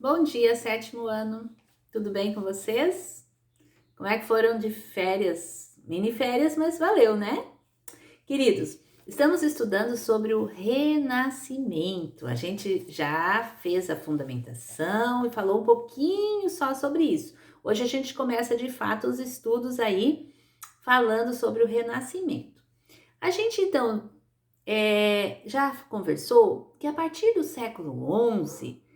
Bom dia, sétimo ano. Tudo bem com vocês? Como é que foram de férias? Mini férias, mas valeu, né? Queridos, estamos estudando sobre o renascimento. A gente já fez a fundamentação e falou um pouquinho só sobre isso. Hoje a gente começa de fato os estudos aí falando sobre o renascimento. A gente então já conversou que a partir do século XI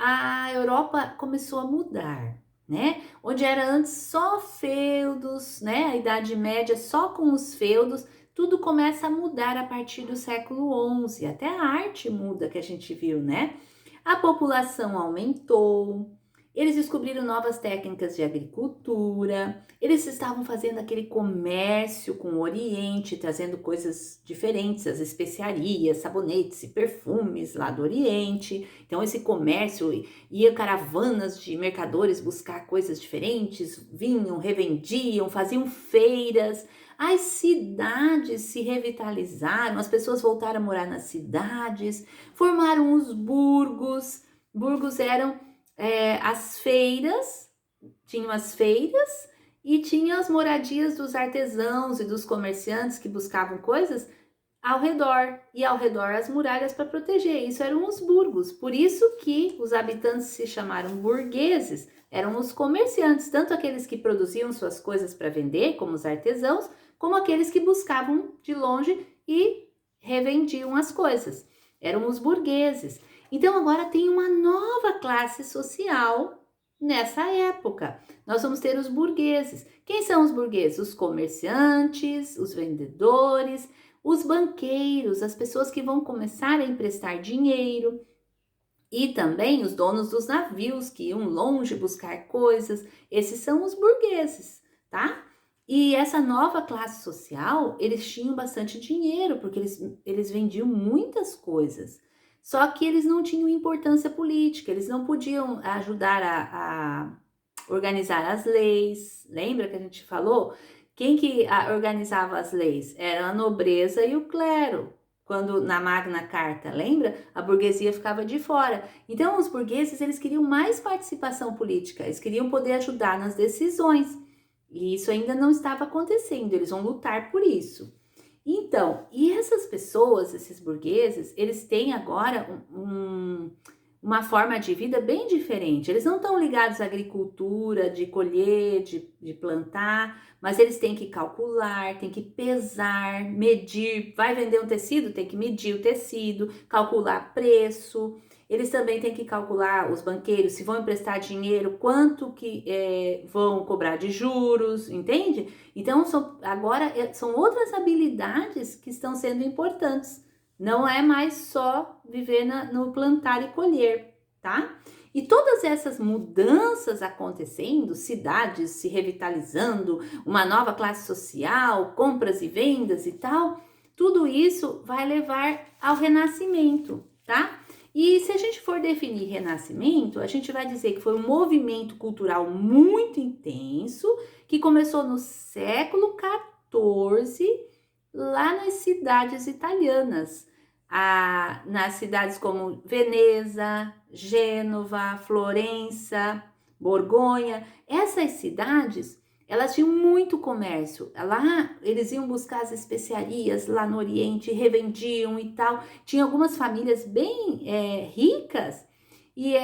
a Europa começou a mudar, né? Onde era antes só feudos, né? A Idade Média só com os feudos, tudo começa a mudar a partir do século XI. Até a arte muda que a gente viu, né? A população aumentou, eles descobriram novas técnicas de agricultura, eles estavam fazendo aquele comércio com o Oriente, trazendo coisas diferentes, as especiarias, sabonetes e perfumes lá do Oriente. Então, esse comércio ia caravanas de mercadores buscar coisas diferentes, vinham, revendiam, faziam feiras. As cidades se revitalizaram, as pessoas voltaram a morar nas cidades, formaram os burgos. Burgos eram as feiras, tinham as feiras e tinha as moradias dos artesãos e dos comerciantes que buscavam coisas ao redor, e ao redor as muralhas para proteger. Isso eram os burgos. Por isso que os habitantes se chamaram burgueses. Eram os comerciantes, tanto aqueles que produziam suas coisas para vender, como os artesãos, como aqueles que buscavam de longe e revendiam as coisas. Eram os burgueses. Então agora tem uma nova classe social nessa época. Nós vamos ter os burgueses. Quem são os burgueses? Os comerciantes, os vendedores, os banqueiros, as pessoas que vão começar a emprestar dinheiro, e também os donos dos navios que iam longe buscar coisas. Esses são os burgueses, tá? E essa nova classe social, eles tinham bastante dinheiro, porque eles vendiam muitas coisas. Só que eles não tinham importância política, eles não podiam ajudar a organizar as leis. Lembra que a gente falou? Quem que organizava as leis? Era a nobreza e o clero. Quando na Magna Carta, lembra? A burguesia ficava de fora. Então, os burgueses, eles queriam mais participação política, eles queriam poder ajudar nas decisões. E isso ainda não estava acontecendo, eles vão lutar por isso. Então, e essas pessoas, esses burgueses, eles têm agora uma forma de vida bem diferente. Eles não estão ligados à agricultura, de colher, de plantar, mas eles têm que calcular, têm que pesar, medir. Vai vender um tecido? Tem que medir o tecido, calcular preço. Eles também têm que calcular, os banqueiros, se vão emprestar dinheiro, quanto que vão cobrar de juros, entende? Então, agora são outras habilidades que estão sendo importantes. Não é mais só viver no plantar e colher, tá? E todas essas mudanças acontecendo, cidades se revitalizando, uma nova classe social, compras e vendas e tal, tudo isso vai levar ao renascimento, tá? E se a gente for definir renascimento, a gente vai dizer que foi um movimento cultural muito intenso que começou no século XIV, lá nas cidades italianas, nas cidades como Veneza, Gênova, Florença, Borgonha. Essas cidades, elas tinham muito comércio. Lá eles iam buscar as especiarias lá no Oriente, revendiam e tal. Tinha algumas famílias bem ricas e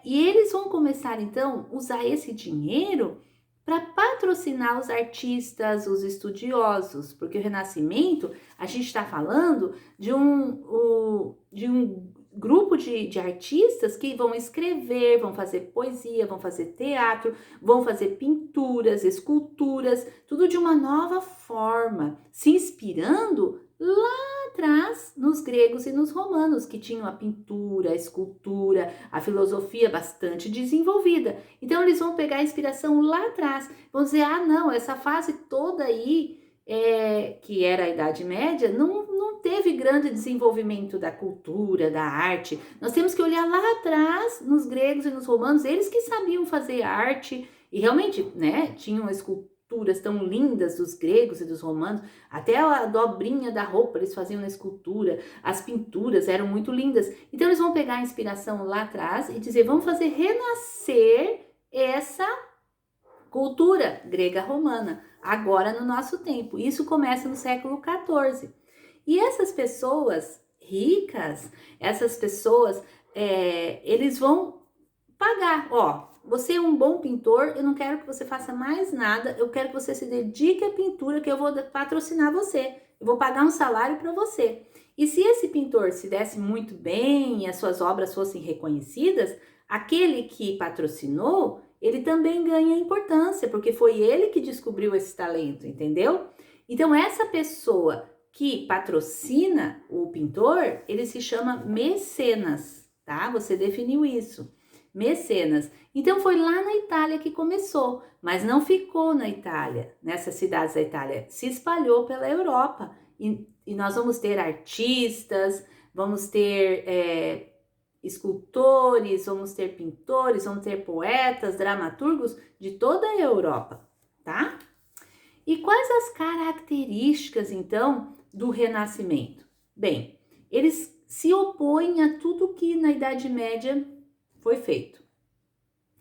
eles vão começar então a usar esse dinheiro para patrocinar os artistas, os estudiosos, porque o Renascimento, a gente está falando de um grupo de artistas que vão escrever, vão fazer poesia, vão fazer teatro, vão fazer pinturas, esculturas, tudo de uma nova forma, se inspirando lá atrás nos gregos e nos romanos, que tinham a pintura, a escultura, a filosofia bastante desenvolvida. Então eles vão pegar a inspiração lá atrás, vão dizer, não, essa fase toda aí, que era a Idade Média, não teve grande desenvolvimento da cultura, da arte. Nós temos que olhar lá atrás, nos gregos e nos romanos, eles que sabiam fazer arte, e realmente, né, tinham esculturas tão lindas dos gregos e dos romanos, até a dobrinha da roupa eles faziam na escultura, as pinturas eram muito lindas. Então eles vão pegar a inspiração lá atrás e dizer, vamos fazer renascer essa cultura grega-romana, agora no nosso tempo. Isso começa no século XIV. E essas pessoas ricas, essas pessoas, eles vão pagar, ó, você é um bom pintor, eu não quero que você faça mais nada, eu quero que você se dedique à pintura, que eu vou patrocinar você, eu vou pagar um salário para você. E se esse pintor se desse muito bem e as suas obras fossem reconhecidas, aquele que patrocinou, ele também ganha importância, porque foi ele que descobriu esse talento, entendeu? Então essa pessoa que patrocina o pintor, ele se chama mecenas, tá? Você definiu isso. Mecenas. Então foi lá na Itália que começou, mas não ficou na Itália, nessas cidades da Itália, se espalhou pela Europa. E nós vamos ter artistas, vamos ter escultores, vamos ter pintores, vamos ter poetas, dramaturgos de toda a Europa, tá? E quais as características, então, do Renascimento? Bem, eles se opõem a tudo que na Idade Média foi feito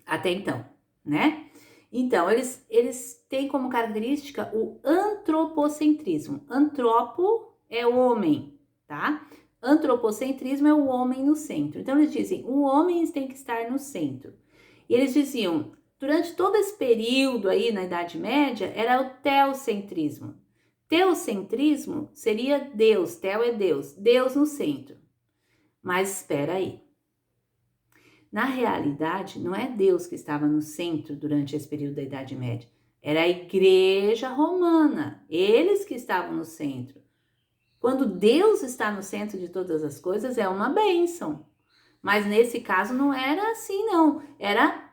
até então, né? Então, eles têm como característica o antropocentrismo. Antropo é o homem, tá? Antropocentrismo é o homem no centro. Então, eles dizem, o homem tem que estar no centro. E eles diziam, durante todo esse período aí na Idade Média, era o teocentrismo. Teocentrismo seria Deus, teo é Deus, Deus no centro. Mas espera aí. Na realidade, não é Deus que estava no centro durante esse período da Idade Média. Era a Igreja Romana, eles que estavam no centro. Quando Deus está no centro de todas as coisas, é uma bênção. Mas nesse caso não era assim, não. Era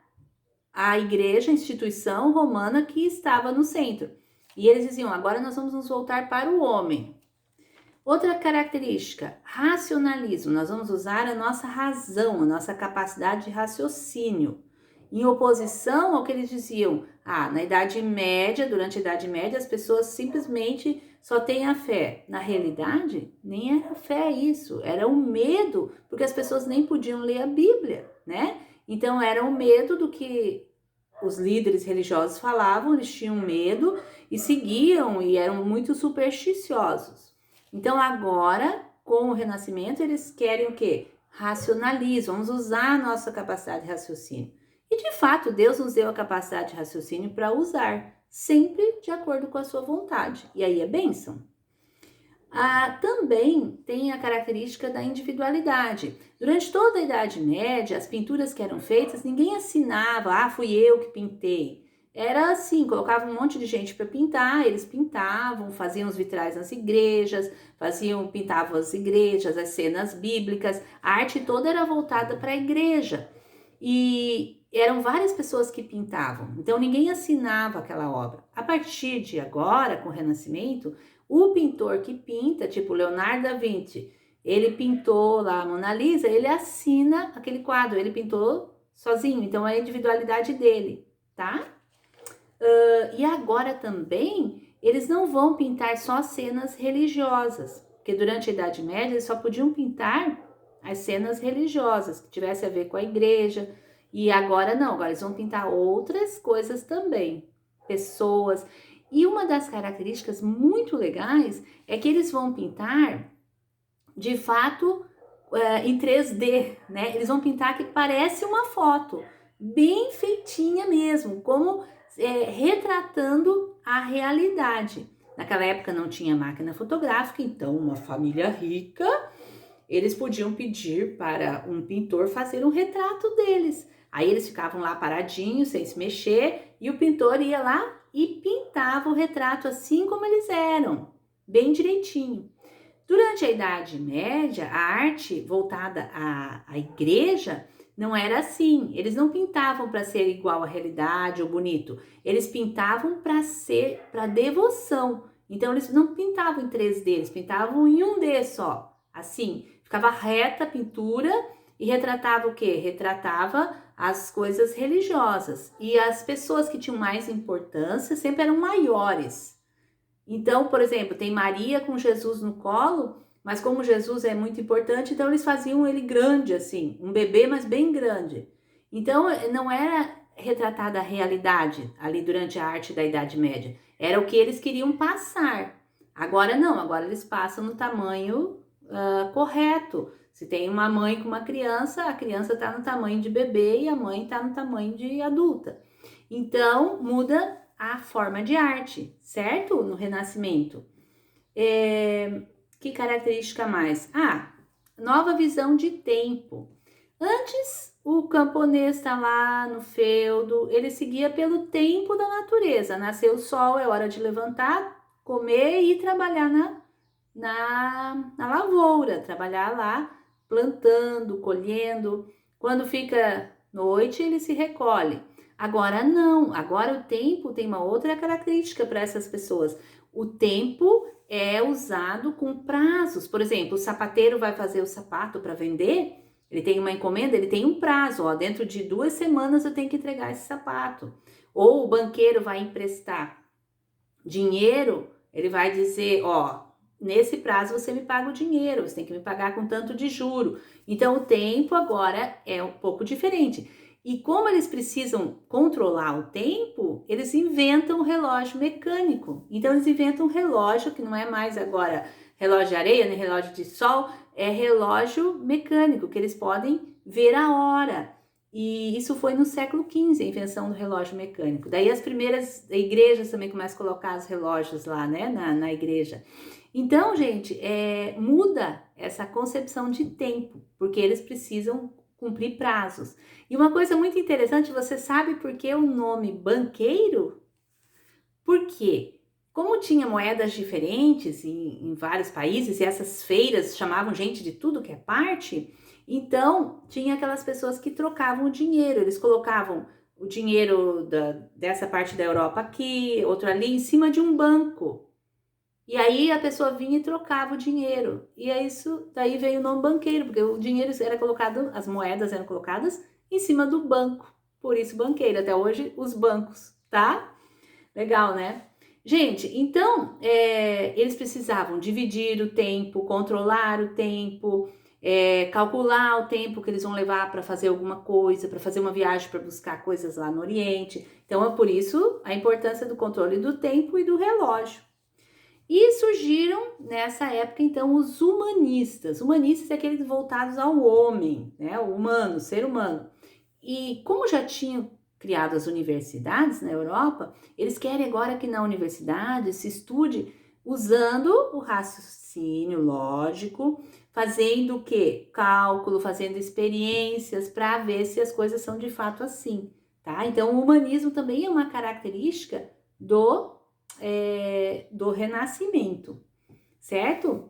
a igreja, a instituição romana que estava no centro. E eles diziam, agora nós vamos nos voltar para o homem. Outra característica, racionalismo. Nós vamos usar a nossa razão, a nossa capacidade de raciocínio. Em oposição ao que eles diziam, na Idade Média, durante a Idade Média, as pessoas simplesmente só têm a fé. Na realidade, nem era fé isso, era o medo, porque as pessoas nem podiam ler a Bíblia, né? Então era o medo do que os líderes religiosos falavam, eles tinham medo e seguiam e eram muito supersticiosos. Então agora, com o Renascimento, eles querem o quê? Racionalismo, vamos usar a nossa capacidade de raciocínio. E de fato, Deus nos deu a capacidade de raciocínio para usar, sempre de acordo com a sua vontade. E aí é bênção. Também tem a característica da individualidade. Durante toda a Idade Média, as pinturas que eram feitas, ninguém assinava, fui eu que pintei. Era assim, colocava um monte de gente para pintar, eles pintavam, faziam os vitrais nas igrejas, pintavam as igrejas, as cenas bíblicas, a arte toda era voltada para a igreja. E eram várias pessoas que pintavam, então ninguém assinava aquela obra. A partir de agora, com o Renascimento, o pintor que pinta, tipo Leonardo da Vinci, ele pintou lá a Mona Lisa, ele assina aquele quadro, ele pintou sozinho, então é a individualidade dele, tá? E agora também, eles não vão pintar só cenas religiosas, porque durante a Idade Média eles só podiam pintar as cenas religiosas, que tivesse a ver com a igreja, e agora não, agora eles vão pintar outras coisas também, pessoas. E uma das características muito legais é que eles vão pintar, de fato, em 3D, né? Eles vão pintar que parece uma foto, bem feitinha mesmo, como retratando a realidade. Naquela época não tinha máquina fotográfica, então uma família rica, eles podiam pedir para um pintor fazer um retrato deles. Aí eles ficavam lá paradinhos, sem se mexer, e o pintor ia lá e pintava o retrato assim como eles eram, bem direitinho. Durante a Idade Média, a arte voltada à igreja não era assim. Eles não pintavam para ser igual à realidade ou bonito. Eles pintavam para devoção. Então eles não pintavam em 3D, eles pintavam em 1D só. Assim, ficava reta a pintura E retratava o quê? Retratava as coisas religiosas. E as pessoas que tinham mais importância sempre eram maiores. Então, por exemplo, tem Maria com Jesus no colo, mas como Jesus é muito importante, então eles faziam ele grande assim, um bebê, mas bem grande. Então, não era retratada a realidade ali durante a arte da Idade Média. Era o que eles queriam passar. Agora não, agora eles passam no tamanho correto. Se tem uma mãe com uma criança, a criança está no tamanho de bebê e a mãe está no tamanho de adulta. Então, muda a forma de arte, certo? No Renascimento. Que característica mais? Nova visão de tempo. Antes, o camponês está lá no feudo, ele seguia pelo tempo da natureza. Nasceu o sol, é hora de levantar, comer e trabalhar na lavoura, trabalhar lá, plantando, colhendo. Quando fica noite, ele se recolhe. Agora não, agora o tempo tem uma outra característica para essas pessoas. O tempo é usado com prazos. Por exemplo, o sapateiro vai fazer o sapato para vender, ele tem uma encomenda, ele tem um prazo, dentro de 2 semanas eu tenho que entregar esse sapato. Ou o banqueiro vai emprestar dinheiro, ele vai dizer, nesse prazo você me paga o dinheiro, você tem que me pagar com tanto de juro. Então, o tempo agora é um pouco diferente. E como eles precisam controlar o tempo, eles inventam um relógio mecânico. Então, eles inventam um relógio que não é mais agora relógio de areia, nem relógio de sol, é relógio mecânico, que eles podem ver a hora. E isso foi no século XV, a invenção do relógio mecânico. Daí as primeiras igrejas também começam a colocar os relógios lá, né, na igreja. Então, gente, muda essa concepção de tempo, porque eles precisam cumprir prazos. E uma coisa muito interessante, você sabe por que o nome banqueiro? Por quê? Como tinha moedas diferentes em vários países, e essas feiras chamavam gente de tudo que é parte, então tinha aquelas pessoas que trocavam o dinheiro, eles colocavam o dinheiro dessa parte da Europa aqui, outro ali, em cima de um banco. E aí a pessoa vinha e trocava o dinheiro. E é isso, daí veio o nome banqueiro, porque o dinheiro era colocado, as moedas eram colocadas em cima do banco. Por isso banqueiro, até hoje os bancos, tá? Legal, né? Gente, então eles precisavam dividir o tempo, controlar o tempo, calcular o tempo que eles vão levar para fazer alguma coisa, para fazer uma viagem para buscar coisas lá no Oriente. Então é por isso a importância do controle do tempo e do relógio. E surgiram nessa época então os humanistas. Humanistas é aqueles voltados ao homem, né? O humano, o ser humano. E como já tinham criado as universidades na Europa, eles querem agora que na universidade se estude usando o raciocínio lógico, fazendo o quê? Cálculo, fazendo experiências para ver se as coisas são de fato assim, tá? Então, o humanismo também é uma característica do Renascimento, certo?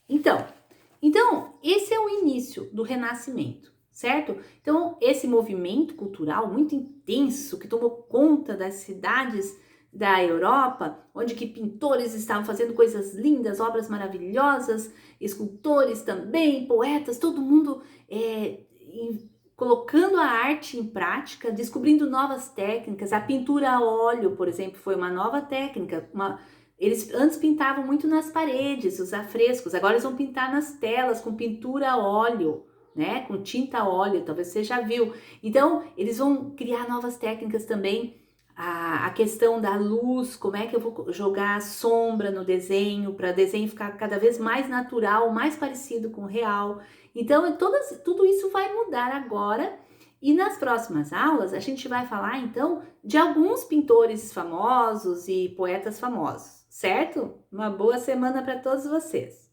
Então, esse é o início do Renascimento, certo? Então, esse movimento cultural muito intenso que tomou conta das cidades da Europa, onde que pintores estavam fazendo coisas lindas, obras maravilhosas, escultores também, poetas, todo mundo colocando a arte em prática, descobrindo novas técnicas. A pintura a óleo, por exemplo, foi uma nova técnica. Eles antes pintavam muito nas paredes, os afrescos, agora eles vão pintar nas telas com pintura a óleo, né? Com tinta a óleo, talvez você já viu. Então, eles vão criar novas técnicas também. A questão da luz, como é que eu vou jogar a sombra no desenho, para o desenho ficar cada vez mais natural, mais parecido com o real. Então, tudo isso vai mudar agora. E nas próximas aulas, a gente vai falar, então, de alguns pintores famosos e poetas famosos, certo? Uma boa semana para todos vocês!